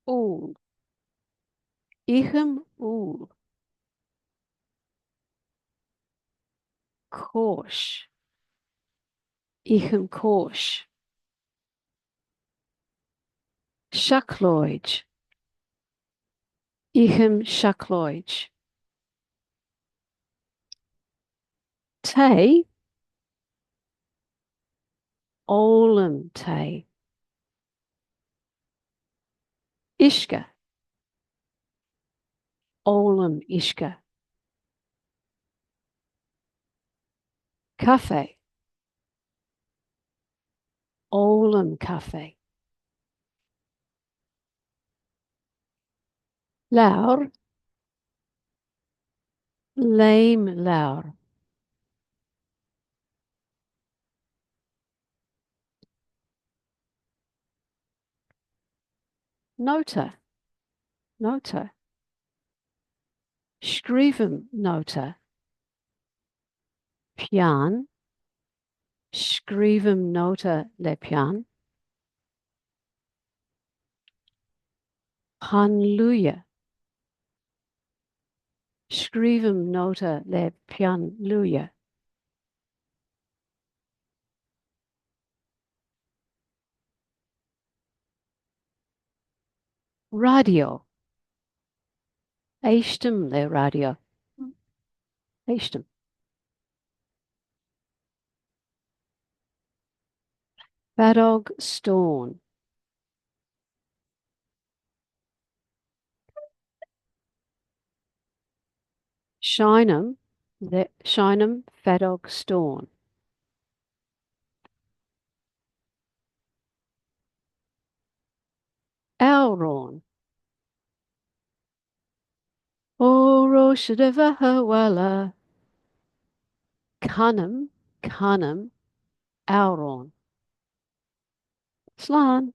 All. Ichem all. Corsh. Ichem corsh. Shacloid. Ichem shacloid. Tay. Olem tay. Ishka. Olem ishka. Cafe. Olem cafe. Laur. Lame laur. Nota. Nota. Schrijven nota. Pian. Schrijven nota le pian. Hanluja. Schrijven nota le pian luja. Radio. Eistem le radio. Eistem. Badog storn. Shinem. Shinem fadog storn. Elron. O roshadeva hawala. Canem. Canem. Elron. Slan.